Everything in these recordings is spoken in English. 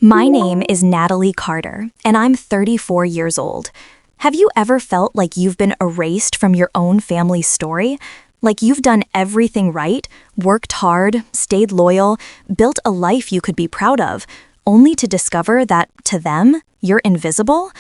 My name is Natalie Carter, and I'm 34 years old. Have you ever felt like you've been erased from your own family's story? Like you've done everything right, worked hard, stayed loyal, built a life you could be proud of, only to discover that, to them, you're invisible?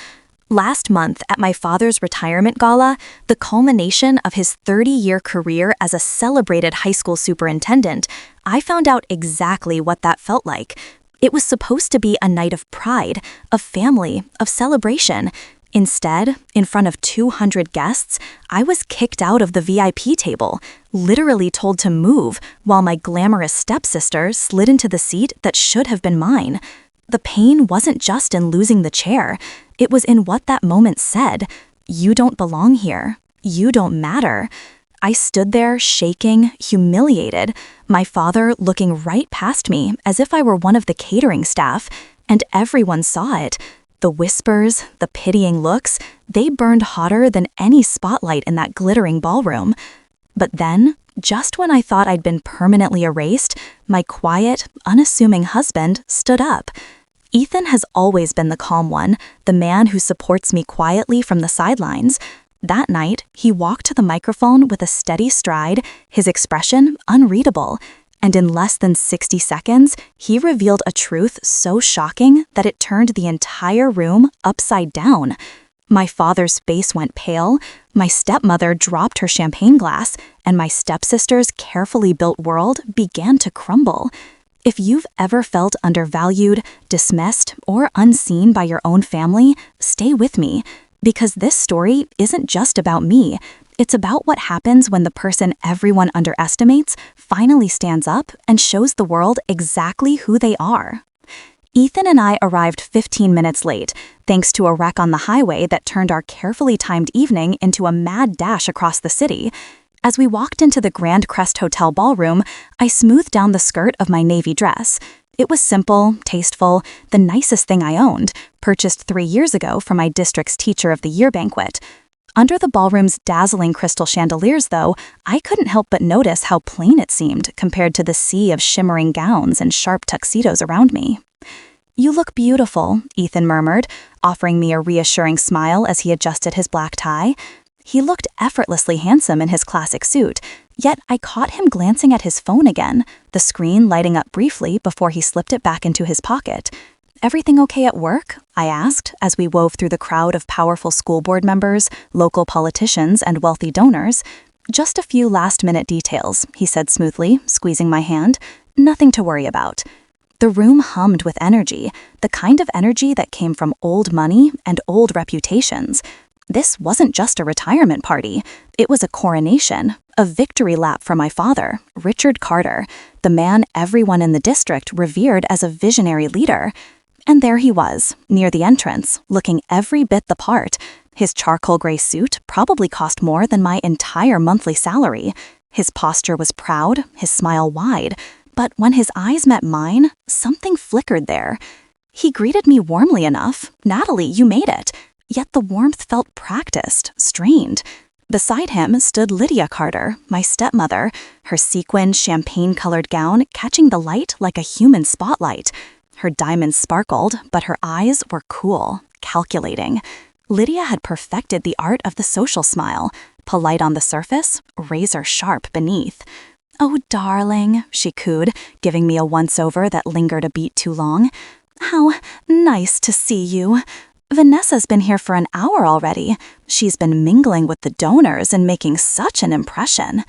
Last month, at my father's retirement gala, the culmination of his 30-year career as a celebrated high school superintendent, I found out exactly what that felt like. It was supposed to be a night of pride, of family, of celebration. Instead, in front of 200 guests, I was kicked out of the VIP table, literally told to move, while my glamorous stepsister slid into the seat that should have been mine. The pain wasn't just in losing the chair. It was in what that moment said. You don't belong here. You don't matter. I stood there shaking, humiliated, my father looking right past me as if I were one of the catering staff, and everyone saw it. The whispers, the pitying looks, they burned hotter than any spotlight in that glittering ballroom. But then, just when I thought I'd been permanently erased, my quiet, unassuming husband stood up. Ethan has always been the calm one, the man who supports me quietly from the sidelines. That night, he walked to the microphone with a steady stride, his expression unreadable. And in less than 60 seconds, he revealed a truth so shocking that it turned the entire room upside down. My father's face went pale, my stepmother dropped her champagne glass, and my stepsister's carefully built world began to crumble. If you've ever felt undervalued, dismissed, or unseen by your own family, stay with me. Because this story isn't just about me. It's about what happens when the person everyone underestimates finally stands up and shows the world exactly who they are. Ethan and I arrived 15 minutes late, thanks to a wreck on the highway that turned our carefully timed evening into a mad dash across the city. As we walked into the Grand Crest Hotel ballroom, I smoothed down the skirt of my navy dress. It was simple, tasteful, the nicest thing I owned, purchased 3 years ago for my district's Teacher of the Year banquet. Under the ballroom's dazzling crystal chandeliers, though, I couldn't help but notice how plain it seemed compared to the sea of shimmering gowns and sharp tuxedos around me. "You look beautiful," Ethan murmured, offering me a reassuring smile as he adjusted his black tie. He looked effortlessly handsome in his classic suit, yet I caught him glancing at his phone again, the screen lighting up briefly before he slipped it back into his pocket. "Everything okay at work?" I asked as we wove through the crowd of powerful school board members, local politicians, and wealthy donors. "Just a few last-minute details," he said smoothly, squeezing my hand. "Nothing to worry about." The room hummed with energy, the kind of energy that came from old money and old reputations. This wasn't just a retirement party. It was a coronation, a victory lap for my father, Richard Carter, the man everyone in the district revered as a visionary leader. And there he was, near the entrance, looking every bit the part. His charcoal gray suit probably cost more than my entire monthly salary. His posture was proud, his smile wide. But when his eyes met mine, something flickered there. He greeted me warmly enough. "Natalie, you made it." Yet the warmth felt practiced, strained. Beside him stood Lydia Carter, my stepmother, her sequined, champagne-colored gown catching the light like a human spotlight. Her diamonds sparkled, but her eyes were cool, calculating. Lydia had perfected the art of the social smile, polite on the surface, razor-sharp beneath. "Oh, darling," she cooed, giving me a once-over that lingered a beat too long. "How nice to see you. Vanessa's been here for an hour already. She's been mingling with the donors and making such an impression."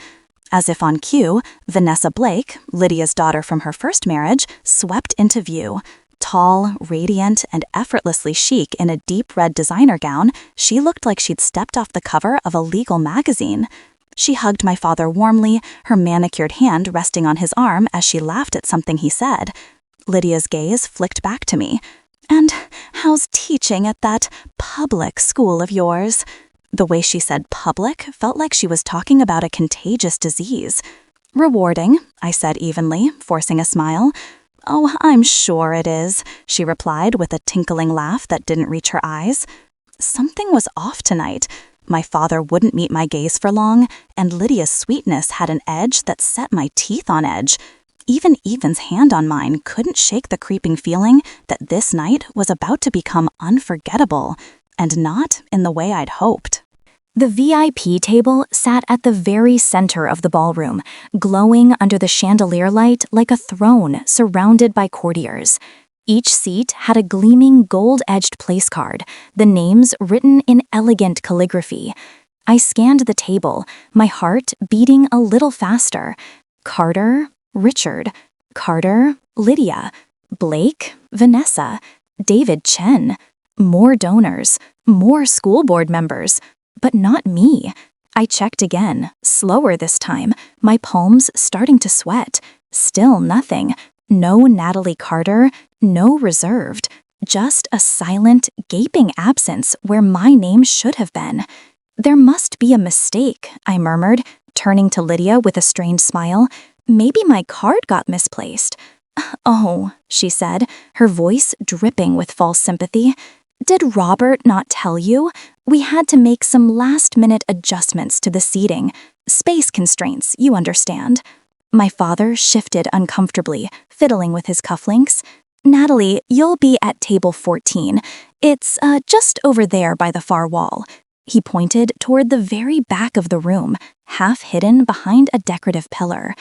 As if on cue, Vanessa Blake, Lydia's daughter from her first marriage, swept into view. Tall, radiant, and effortlessly chic in a deep red designer gown, she looked like she'd stepped off the cover of a legal magazine. She hugged my father warmly, her manicured hand resting on his arm as she laughed at something he said. Lydia's gaze flicked back to me. "And how's teaching at that public school of yours?" The way she said public felt like she was talking about a contagious disease. "Rewarding," I said evenly, forcing a smile. "Oh, I'm sure it is," she replied with a tinkling laugh that didn't reach her eyes. Something was off tonight. My father wouldn't meet my gaze for long, and Lydia's sweetness had an edge that set my teeth on edge. Even Ethan's hand on mine couldn't shake the creeping feeling that this night was about to become unforgettable, and not in the way I'd hoped. The VIP table sat at the very center of the ballroom, glowing under the chandelier light like a throne surrounded by courtiers. Each seat had a gleaming gold-edged place card, the names written in elegant calligraphy. I scanned the table, my heart beating a little faster. Carter, Richard, Carter, Lydia, Blake, Vanessa, David Chen. More donors, more school board members. But not me. I checked again, slower this time, my palms starting to sweat. Still nothing. No Natalie Carter, no reserved. Just a silent, gaping absence where my name should have been. There must be a mistake, I murmured, turning to Lydia with a strained smile. Maybe my card got misplaced. Oh, she said, her voice dripping with false sympathy. Did Robert not tell you? We had to make some last-minute adjustments to the seating. Space constraints, you understand. My father shifted uncomfortably, fiddling with his cufflinks. Natalie, you'll be at table 14. It's just over there by the far wall. He pointed toward the very back of the room, half hidden behind a decorative pillar.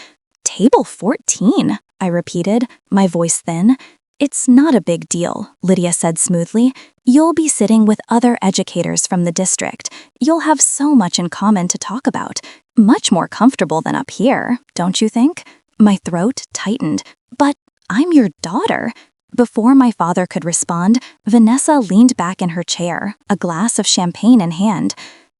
Table 14, I repeated, my voice thin. It's not a big deal, Lydia said smoothly. You'll be sitting with other educators from the district. You'll have so much in common to talk about. Much more comfortable than up here, don't you think? My throat tightened. But I'm your daughter. Before my father could respond, Vanessa leaned back in her chair, a glass of champagne in hand.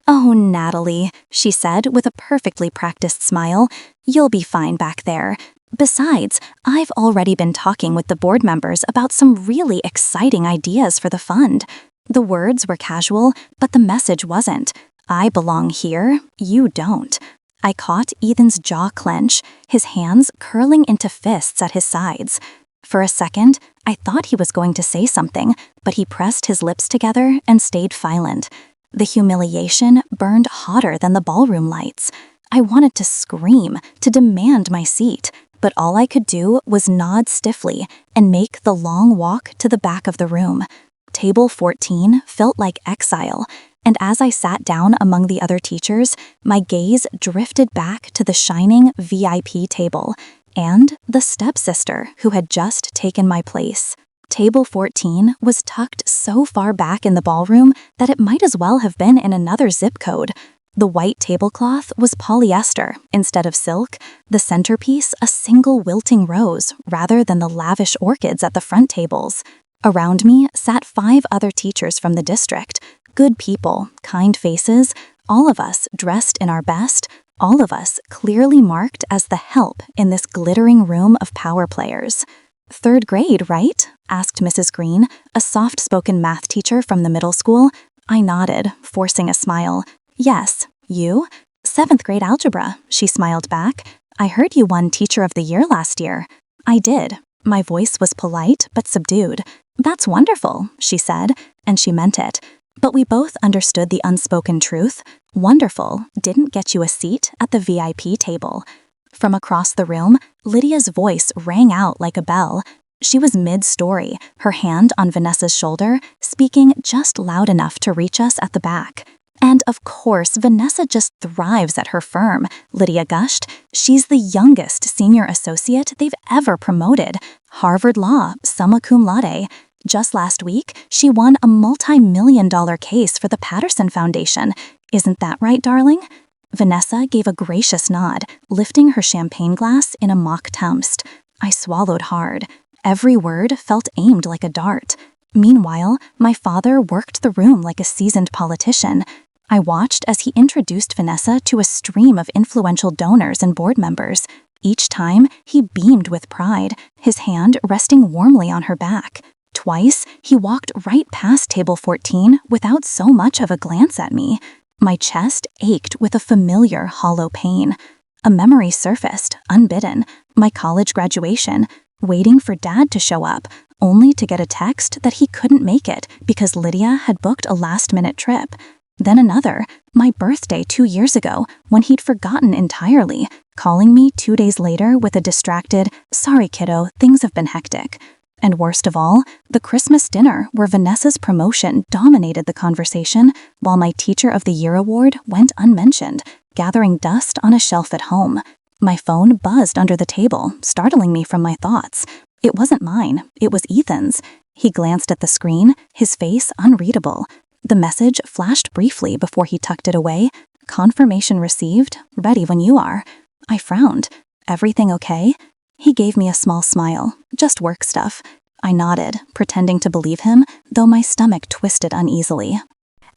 Oh, Natalie, she said with a perfectly practiced smile. You'll be fine back there. Besides, I've already been talking with the board members about some really exciting ideas for the fund. The words were casual, but the message wasn't. I belong here, you don't. I caught Ethan's jaw clench, his hands curling into fists at his sides. For a second, I thought he was going to say something, but he pressed his lips together and stayed silent. The humiliation burned hotter than the ballroom lights. I wanted to scream, to demand my seat. But all I could do was nod stiffly and make the long walk to the back of the room. Table 14 felt like exile, and as I sat down among the other teachers, my gaze drifted back to the shining VIP table and the stepsister who had just taken my place. Table 14 was tucked so far back in the ballroom that it might as well have been in another zip code. The white tablecloth was polyester instead of silk, the centerpiece a single wilting rose rather than the lavish orchids at the front tables. Around me sat 5 other teachers from the district, good people, kind faces, all of us dressed in our best, all of us clearly marked as the help in this glittering room of power players. "3rd grade, right?" asked Mrs. Green, a soft-spoken math teacher from the middle school. I nodded, forcing a smile. Yes, you? 7th grade algebra, she smiled back. I heard you won Teacher of the Year last year. I did. My voice was polite but subdued. That's wonderful, she said, and she meant it. But we both understood the unspoken truth. Wonderful didn't get you a seat at the VIP table. From across the room, Lydia's voice rang out like a bell. She was mid-story, her hand on Vanessa's shoulder, speaking just loud enough to reach us at the back. And of course, Vanessa just thrives at her firm, Lydia gushed. She's the youngest senior associate they've ever promoted. Harvard Law, summa cum laude. Just last week, she won a multi-million-dollar case for the Patterson Foundation. Isn't that right, darling? Vanessa gave a gracious nod, lifting her champagne glass in a mock toast. I swallowed hard. Every word felt aimed like a dart. Meanwhile, my father worked the room like a seasoned politician. I watched as he introduced Vanessa to a stream of influential donors and board members. Each time, he beamed with pride, his hand resting warmly on her back. Twice, he walked right past table 14 without so much of a glance at me. My chest ached with a familiar hollow pain. A memory surfaced, unbidden, my college graduation, waiting for Dad to show up, only to get a text that he couldn't make it because Lydia had booked a last-minute trip. Then another, my birthday 2 years ago, when he'd forgotten entirely. calling me 2 days later with a distracted, "Sorry, kiddo, things have been hectic." And worst of all, the Christmas dinner where Vanessa's promotion dominated the conversation while my Teacher of the Year award went unmentioned, gathering dust on a shelf at home. My phone buzzed under the table, startling me from my thoughts. It wasn't mine, it was Ethan's. He glanced at the screen, his face unreadable. The message flashed briefly before he tucked it away. "Confirmation received, ready when you are." I frowned. "Everything okay?" He gave me a small smile. "Just work stuff." I nodded, pretending to believe him, though my stomach twisted uneasily.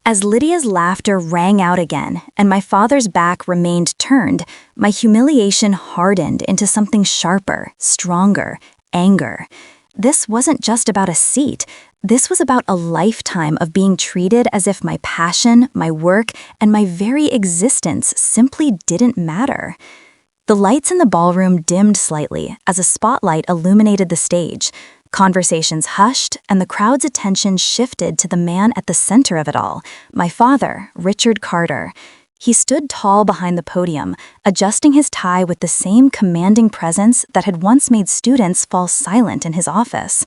As Lydia's laughter rang out again and my father's back remained turned, my humiliation hardened into something sharper, stronger, anger. This wasn't just about a seat. This was about a lifetime of being treated as if my passion, my work, and my very existence simply didn't matter. The lights in the ballroom dimmed slightly as a spotlight illuminated the stage. Conversations hushed, and the crowd's attention shifted to the man at the center of it all, my father, Richard Carter. He stood tall behind the podium, adjusting his tie with the same commanding presence that had once made students fall silent in his office.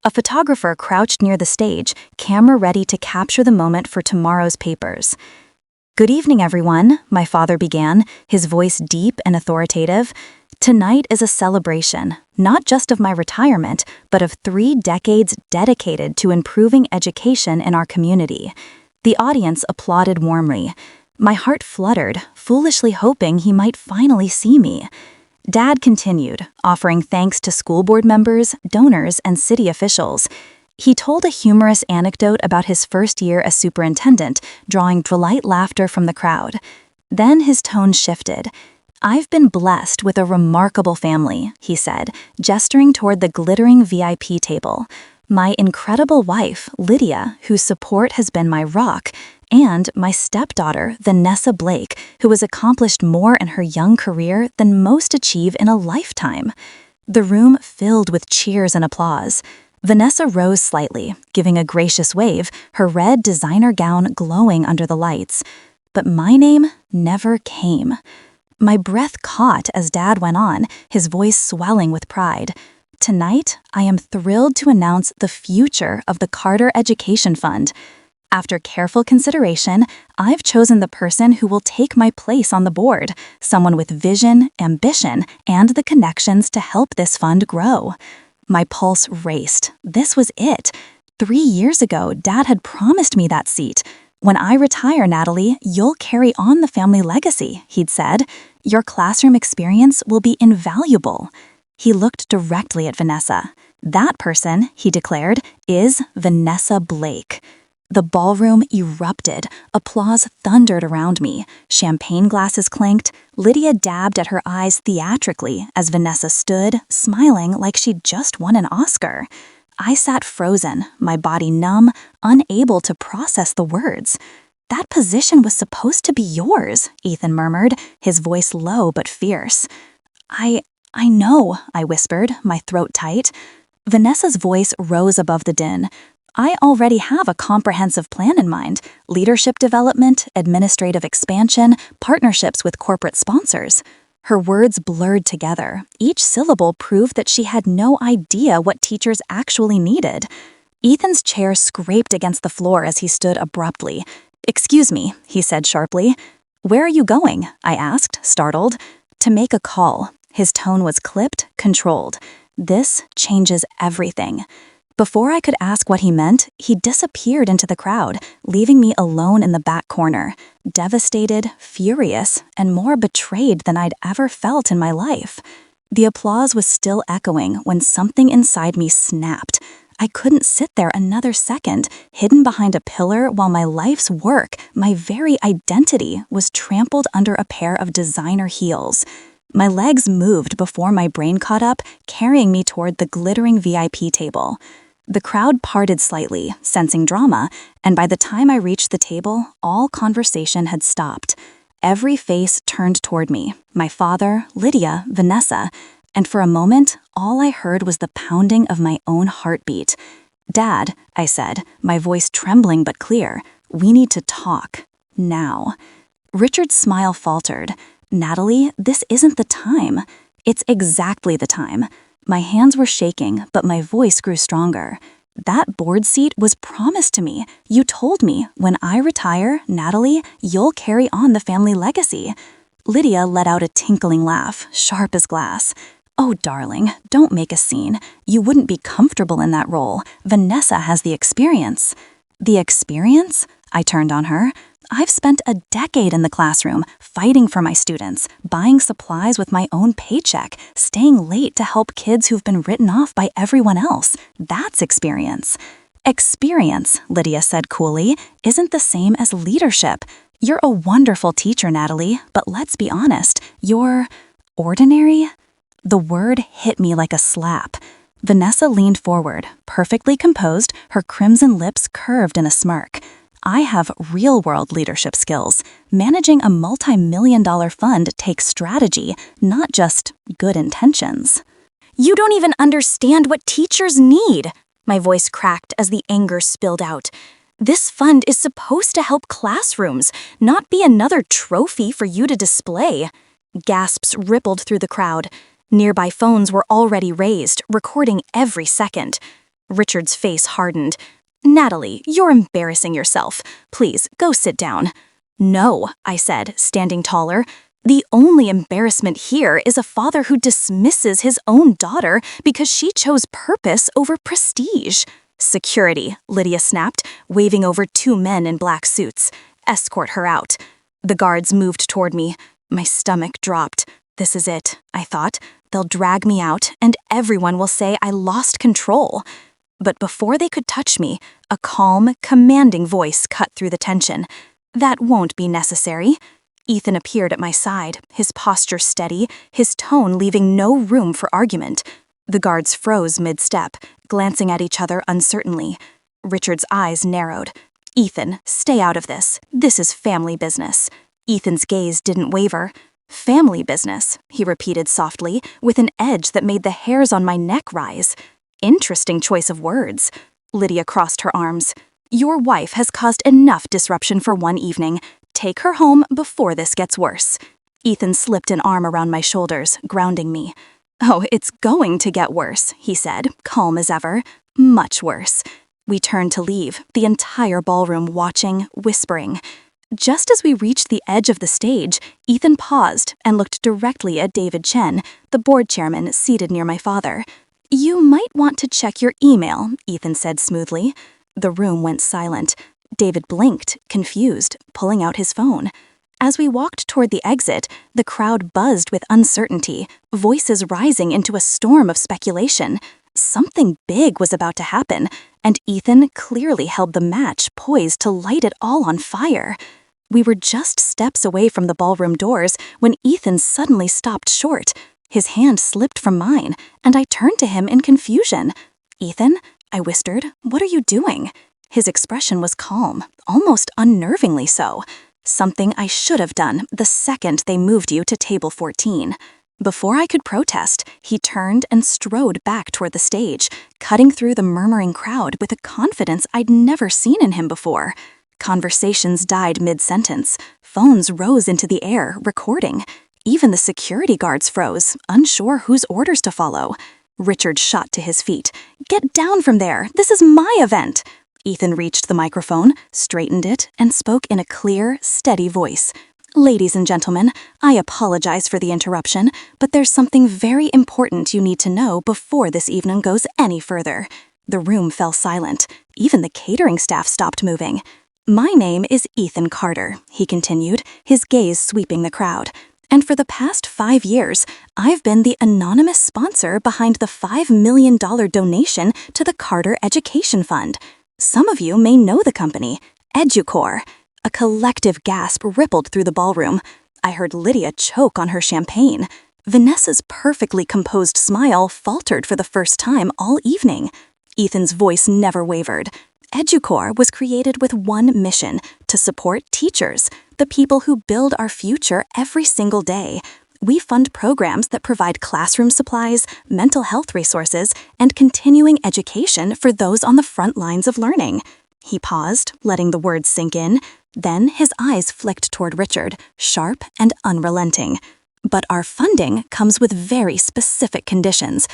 A photographer crouched near the stage, camera ready to capture the moment for tomorrow's papers. "Good evening, everyone," my father began, his voice deep and authoritative. "Tonight is a celebration, not just of my retirement, but of 3 decades dedicated to improving education in our community." The audience applauded warmly. My heart fluttered, foolishly hoping he might finally see me. Dad continued, offering thanks to school board members, donors, and city officials. He told a humorous anecdote about his first year as superintendent, drawing polite laughter from the crowd. Then his tone shifted. "I've been blessed with a remarkable family," he said, gesturing toward the glittering VIP table. "My incredible wife, Lydia, whose support has been my rock, and my stepdaughter, Vanessa Blake, who has accomplished more in her young career than most achieve in a lifetime." The room filled with cheers and applause. Vanessa rose slightly, giving a gracious wave, her red designer gown glowing under the lights. But my name never came. My breath caught as Dad went on, his voice swelling with pride. "Tonight, I am thrilled to announce the future of the Carter Education Fund. After careful consideration, I've chosen the person who will take my place on the board, someone with vision, ambition, and the connections to help this fund grow." My pulse raced. This was it. 3 years ago, Dad had promised me that seat. "When I retire, Natalie, you'll carry on the family legacy," he'd said. "Your classroom experience will be invaluable." He looked directly at Vanessa. "That person," he declared, "is Vanessa Blake." The ballroom erupted. Applause thundered around me. Champagne glasses clinked. Lydia dabbed at her eyes theatrically as Vanessa stood, smiling like she'd just won an Oscar. I sat frozen, my body numb, unable to process the words. "That position was supposed to be yours," Ethan murmured, his voice low but fierce. I know," I whispered, my throat tight. Vanessa's voice rose above the din. "I already have a comprehensive plan in mind: leadership development, administrative expansion, partnerships with corporate sponsors." Her words blurred together. Each syllable proved that she had no idea what teachers actually needed. Ethan's chair scraped against the floor as he stood abruptly. "Excuse me," he said sharply. "Where are you going?" I asked, startled. "To make a call." His tone was clipped, controlled. "This changes everything." Before I could ask what he meant, he disappeared into the crowd, leaving me alone in the back corner, devastated, furious, and more betrayed than I'd ever felt in my life. The applause was still echoing when something inside me snapped. I couldn't sit there another second, hidden behind a pillar while my life's work, my very identity, was trampled under a pair of designer heels. My legs moved before my brain caught up, carrying me toward the glittering VIP table. The crowd parted slightly, sensing drama, and by the time I reached the table, all conversation had stopped. Every face turned toward me, my father, Lydia, Vanessa, and for a moment, all I heard was the pounding of my own heartbeat. "Dad," I said, my voice trembling but clear, "we need to talk. Now." Richard's smile faltered. Natalie, this isn't the time. It's exactly the time. My hands were shaking, but my voice grew stronger. That board seat was promised to me. You told me, when I retire, Natalie, you'll carry on the family legacy. Lydia let out a tinkling laugh, sharp as glass. Oh, darling, don't make a scene. You wouldn't be comfortable in that role. Vanessa has the experience. The experience? I turned on her. I've spent a decade in the classroom, fighting for my students, buying supplies with my own paycheck, staying late to help kids who've been written off by everyone else. That's experience. Experience, Lydia said coolly, isn't the same as leadership. You're a wonderful teacher, Natalie, but let's be honest, you're ordinary? The word hit me like a slap. Vanessa leaned forward, perfectly composed, her crimson lips curved in a smirk. I have real-world leadership skills. Managing a multi-million-dollar fund takes strategy, not just good intentions. You don't even understand what teachers need. My voice cracked as the anger spilled out. This fund is supposed to help classrooms, not be another trophy for you to display. Gasps rippled through the crowd. Nearby phones were already raised, recording every second. Richard's face hardened. Natalie, you're embarrassing yourself. Please, go sit down. No, I said, standing taller. The only embarrassment here is a father who dismisses his own daughter because she chose purpose over prestige. Security, Lydia snapped, waving over 2 men in black suits. Escort her out. The guards moved toward me. My stomach dropped. This is it, I thought. They'll drag me out, and everyone will say I lost control. But before they could touch me, a calm, commanding voice cut through the tension. That won't be necessary. Ethan appeared at my side, his posture steady, his tone leaving no room for argument. The guards froze mid-step, glancing at each other uncertainly. Richard's eyes narrowed. Ethan, stay out of this. This is family business. Ethan's gaze didn't waver. Family business, he repeated softly, with an edge that made the hairs on my neck rise. Interesting choice of words. Lydia crossed her arms. Your wife has caused enough disruption for one evening. Take her home before this gets worse. Ethan slipped an arm around my shoulders, grounding me. Oh, it's going to get worse, he said, calm as ever. Much worse. We turned to leave, the entire ballroom watching, whispering. Just as we reached the edge of the stage, Ethan paused and looked directly at David Chen, the board chairman seated near my father. You might want to check your email, Ethan said smoothly. The room went silent. David blinked, confused, pulling out his phone. As we walked toward the exit, the crowd buzzed with uncertainty, voices rising into a storm of speculation. Something big was about to happen, and Ethan clearly held the match poised to light it all on fire. We were just steps away from the ballroom doors when Ethan suddenly stopped short. His hand slipped from mine, and I turned to him in confusion. Ethan, I whispered, what are you doing? His expression was calm, almost unnervingly so. Something I should have done the second they moved you to table 14. Before I could protest, he turned and strode back toward the stage, cutting through the murmuring crowd with a confidence I'd never seen in him before. Conversations died mid-sentence. Phones rose into the air, recording. Even the security guards froze, unsure whose orders to follow. Richard shot to his feet. Get down from there! This is my event! Ethan reached the microphone, straightened it, and spoke in a clear, steady voice. Ladies and gentlemen, I apologize for the interruption, but there's something very important you need to know before this evening goes any further. The room fell silent. Even the catering staff stopped moving. My name is Ethan Carter, he continued, his gaze sweeping the crowd. And for the past 5 years, I've been the anonymous sponsor behind the $5 million donation to the Carter Education Fund. Some of you may know the company, EduCore. A collective gasp rippled through the ballroom. I heard Lydia choke on her champagne. Vanessa's perfectly composed smile faltered for the first time all evening. Ethan's voice never wavered. EduCore was created with one mission, to support teachers, the people who build our future every single day. We fund programs that provide classroom supplies, mental health resources, and continuing education for those on the front lines of learning. He paused, letting the words sink in. Then his eyes flicked toward Richard, sharp and unrelenting. "But our funding comes with very specific conditions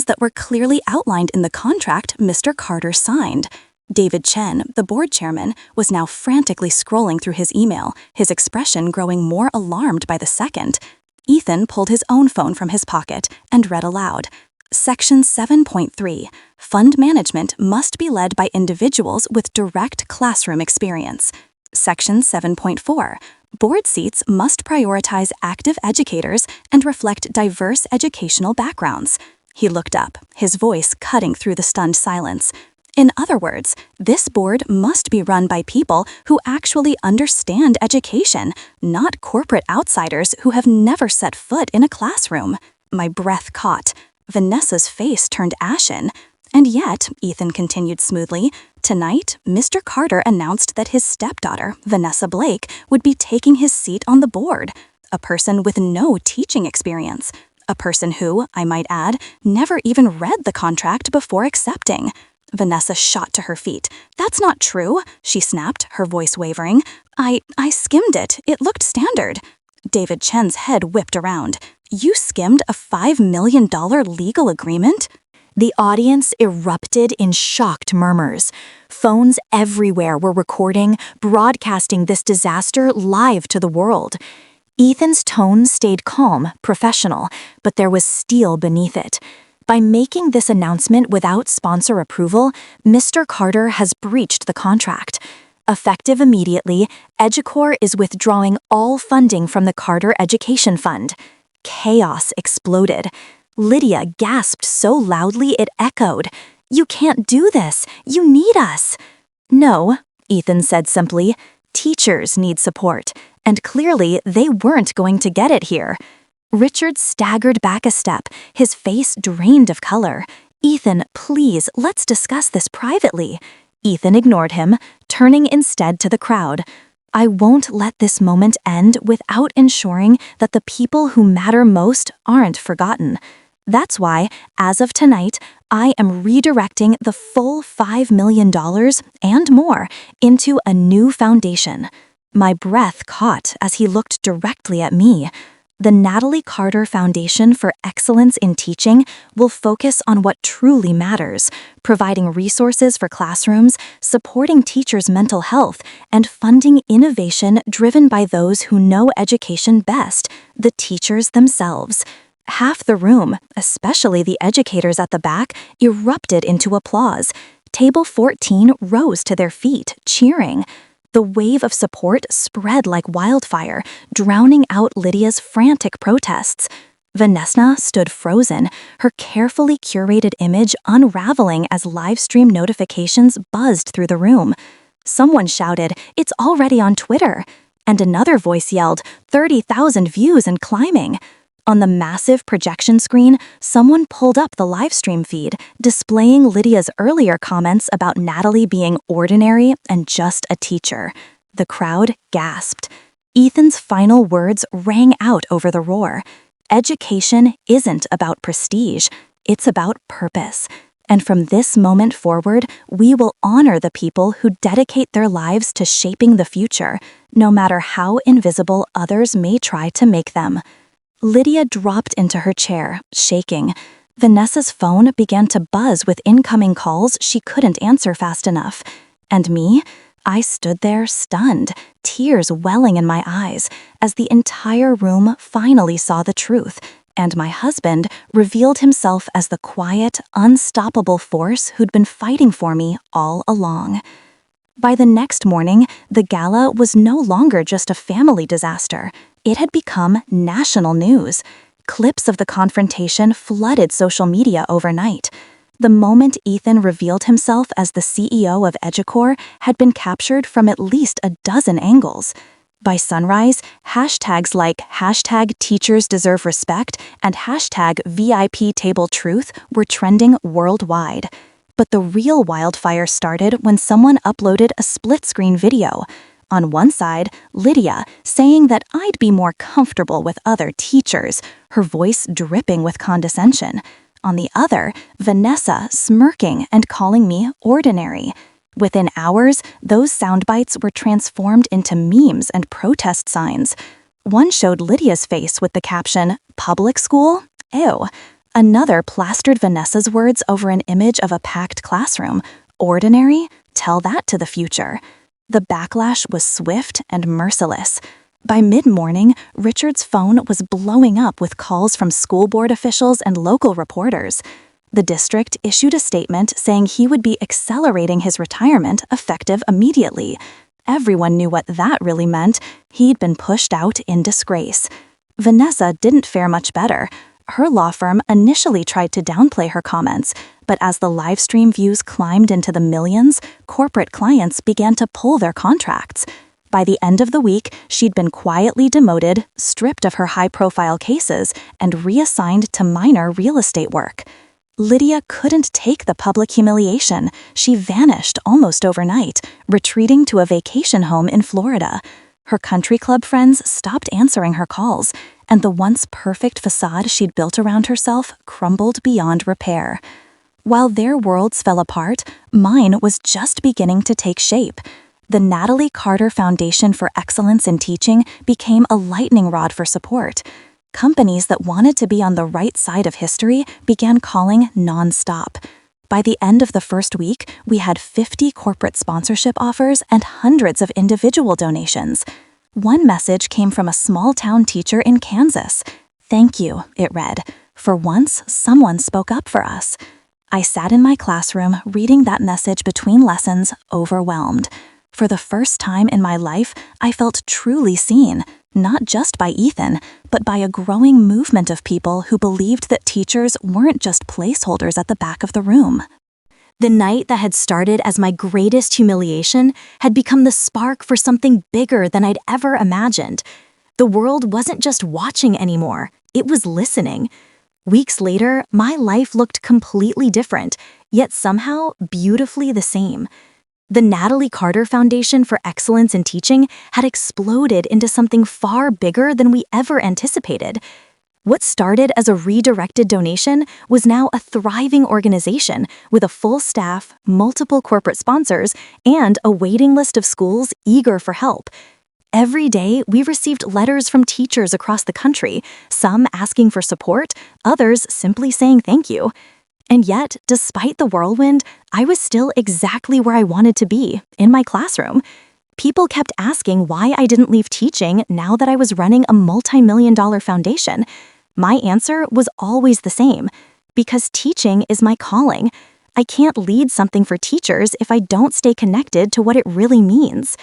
that were clearly outlined in the contract Mr. Carter signed." David Chen, the board chairman, was now frantically scrolling through his email, his expression growing more alarmed by the second. Ethan pulled his own phone from his pocket and read aloud. Section 7.3, Fund management must be led by individuals with direct classroom experience. Section 7.4, Board seats must prioritize active educators and reflect diverse educational backgrounds. He looked up, his voice cutting through the stunned silence. In other words, this board must be run by people who actually understand education, not corporate outsiders who have never set foot in a classroom. My breath caught. Vanessa's face turned ashen. "And yet," Ethan continued smoothly, "tonight, Mr. Carter announced that his stepdaughter, Vanessa Blake, would be taking his seat on the board. A person with no teaching experience. A person who, I might add, never even read the contract before accepting." Vanessa shot to her feet. "That's not true," she snapped, her voice wavering. I skimmed it. It looked standard." David Chen's head whipped around. "You skimmed a $5 million legal agreement?" The audience erupted in shocked murmurs. Phones everywhere were recording, broadcasting this disaster live to the world. Ethan's tone stayed calm, professional, but there was steel beneath it. By making this announcement without sponsor approval, Mr. Carter has breached the contract. Effective immediately, EduCorps is withdrawing all funding from the Carter Education Fund. Chaos exploded. Lydia gasped so loudly it echoed. "You can't do this. You need us." "No," Ethan said simply. "Teachers need support, and clearly they weren't going to get it here." Richard staggered back a step, his face drained of color. "Ethan, please, let's discuss this privately." Ethan ignored him, turning instead to the crowd. "I won't let this moment end without ensuring that the people who matter most aren't forgotten. That's why, as of tonight, I am redirecting the full $5 million and more into a new foundation." My breath caught as he looked directly at me. The Natalie Carter Foundation for Excellence in Teaching will focus on what truly matters, providing resources for classrooms, supporting teachers' mental health, and funding innovation driven by those who know education best, the teachers themselves. Half the room, especially the educators at the back, erupted into applause. Table 14 rose to their feet, cheering. The wave of support spread like wildfire, drowning out Lydia's frantic protests. Vanessa stood frozen, her carefully curated image unraveling as livestream notifications buzzed through the room. Someone shouted, "It's already on Twitter," and another voice yelled, 30,000 views and climbing. On the massive projection screen, someone pulled up the livestream feed, displaying Lydia's earlier comments about Natalie being ordinary and just a teacher. The crowd gasped. Ethan's final words rang out over the roar. Education isn't about prestige, it's about purpose. And from this moment forward, we will honor the people who dedicate their lives to shaping the future, no matter how invisible others may try to make them. Lydia dropped into her chair, shaking. Vanessa's phone began to buzz with incoming calls she couldn't answer fast enough. And me? I stood there stunned, tears welling in my eyes, as the entire room finally saw the truth, and my husband revealed himself as the quiet, unstoppable force who'd been fighting for me all along. By the next morning, the gala was no longer just a family disaster. It had become national news. Clips of the confrontation flooded social media overnight. The moment Ethan revealed himself as the CEO of EduCorps had been captured from at least a dozen angles. By sunrise, hashtags like #TeachersDeserveRespect and #VIPTableTruth were trending worldwide. But the real wildfire started when someone uploaded a split-screen video. On one side, Lydia, saying that I'd be more comfortable with other teachers, her voice dripping with condescension. On the other, Vanessa smirking and calling me ordinary. Within hours, those sound bites were transformed into memes and protest signs. One showed Lydia's face with the caption, "Public school? Ew." Another plastered Vanessa's words over an image of a packed classroom. "Ordinary? Tell that to the future." The backlash was swift and merciless. By mid-morning, Richard's phone was blowing up with calls from school board officials and local reporters. The district issued a statement saying he would be accelerating his retirement effective immediately. Everyone knew what that really meant. He'd been pushed out in disgrace. Vanessa didn't fare much better. Her law firm initially tried to downplay her comments, but as the live stream views climbed into the millions, corporate clients began to pull their contracts. By the end of the week, she'd been quietly demoted, stripped of her high-profile cases, and reassigned to minor real estate work. Lydia couldn't take the public humiliation. She vanished almost overnight, retreating to a vacation home in Florida. Her country club friends stopped answering her calls, and the once perfect facade she'd built around herself crumbled beyond repair. While their worlds fell apart, mine was just beginning to take shape. The Natalie Carter Foundation for Excellence in Teaching became a lightning rod for support. Companies that wanted to be on the right side of history began calling nonstop. By the end of the first week, we had 50 corporate sponsorship offers and hundreds of individual donations. One message came from a small-town teacher in Kansas. "Thank you," it read. "For once, someone spoke up for us." I sat in my classroom reading that message between lessons, overwhelmed. For the first time in my life, I felt truly seen, not just by Ethan, but by a growing movement of people who believed that teachers weren't just placeholders at the back of the room. The night that had started as my greatest humiliation had become the spark for something bigger than I'd ever imagined. The world wasn't just watching anymore, it was listening. Weeks later, my life looked completely different, yet somehow beautifully the same. The Natalie Carter Foundation for Excellence in Teaching had exploded into something far bigger than we ever anticipated. What started as a redirected donation was now a thriving organization with a full staff, multiple corporate sponsors, and a waiting list of schools eager for help. Every day, we received letters from teachers across the country, some asking for support, others simply saying thank you. And yet, despite the whirlwind, I was still exactly where I wanted to be, in my classroom. People kept asking why I didn't leave teaching now that I was running a multi-million-dollar foundation. My answer was always the same, because teaching is my calling. I can't lead something for teachers if I don't stay connected to what it really means.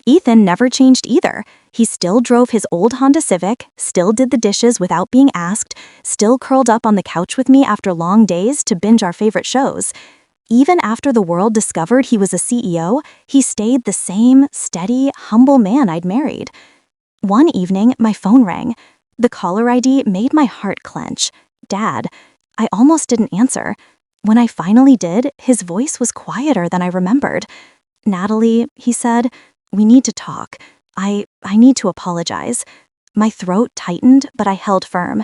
Ethan never changed either. He still drove his old Honda Civic, still did the dishes without being asked, still curled up on the couch with me after long days to binge our favorite shows. Even after the world discovered he was a CEO, he stayed the same, steady, humble man I'd married. One evening, my phone rang. The caller ID made my heart clench. Dad. I almost didn't answer. When I finally did, his voice was quieter than I remembered. "Natalie," he said, "we need to talk. I need to apologize." My throat tightened, but I held firm.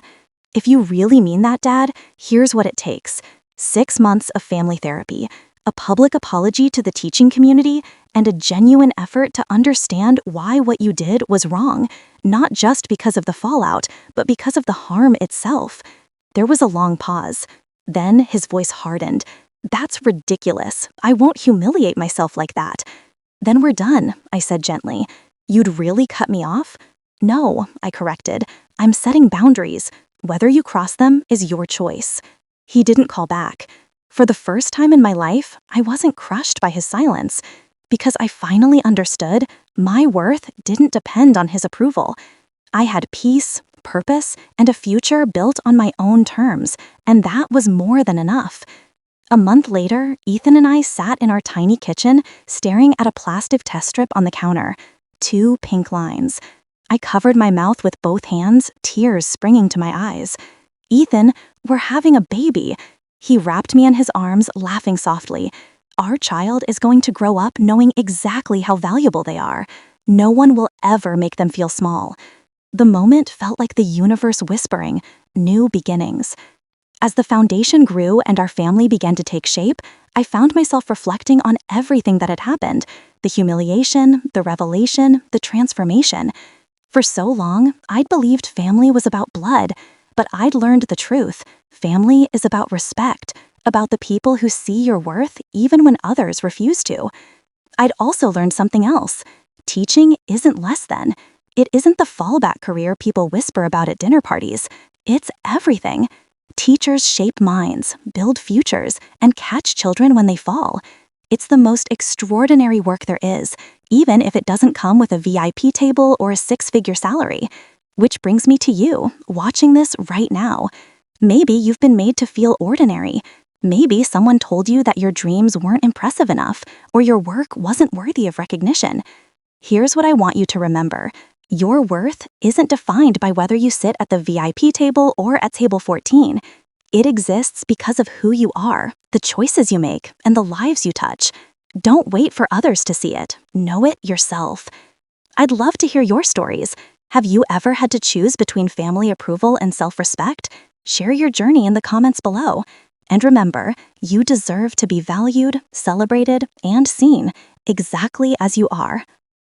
"If you really mean that, Dad, here's what it takes. 6 months of family therapy, a public apology to the teaching community, and a genuine effort to understand why what you did was wrong, not just because of the fallout, but because of the harm itself." There was a long pause. Then his voice hardened. "That's ridiculous. I won't humiliate myself like that." "Then we're done," I said gently. "You'd really cut me off?" "No," I corrected. "I'm setting boundaries. Whether you cross them is your choice." He didn't call back. For the first time in my life, I wasn't crushed by his silence. Because I finally understood, my worth didn't depend on his approval. I had peace, purpose, and a future built on my own terms, and that was more than enough. A month later, Ethan and I sat in our tiny kitchen, staring at a plastic test strip on the counter. 2 pink lines. I covered my mouth with both hands, tears springing to my eyes. "Ethan, we're having a baby." He wrapped me in his arms, laughing softly. "Our child is going to grow up knowing exactly how valuable they are. No one will ever make them feel small." The moment felt like the universe whispering, new beginnings. As the foundation grew and our family began to take shape, I found myself reflecting on everything that had happened: the humiliation, the revelation, the transformation. For so long, I'd believed family was about blood, but I'd learned the truth. Family is about respect, about the people who see your worth even when others refuse to. I'd also learned something else. Teaching isn't less than. It isn't the fallback career people whisper about at dinner parties. It's everything. Teachers shape minds, build futures, and catch children when they fall. It's the most extraordinary work there is, even if it doesn't come with a VIP table or a six-figure salary. Which brings me to you, watching this right now. Maybe you've been made to feel ordinary. Maybe someone told you that your dreams weren't impressive enough, or your work wasn't worthy of recognition. Here's what I want you to remember. Your worth isn't defined by whether you sit at the VIP table or at table 14. It exists because of who you are, the choices you make, and the lives you touch. Don't wait for others to see it. Know it yourself. I'd love to hear your stories. Have you ever had to choose between family approval and self-respect? Share your journey in the comments below. And remember, you deserve to be valued, celebrated, and seen exactly as you are.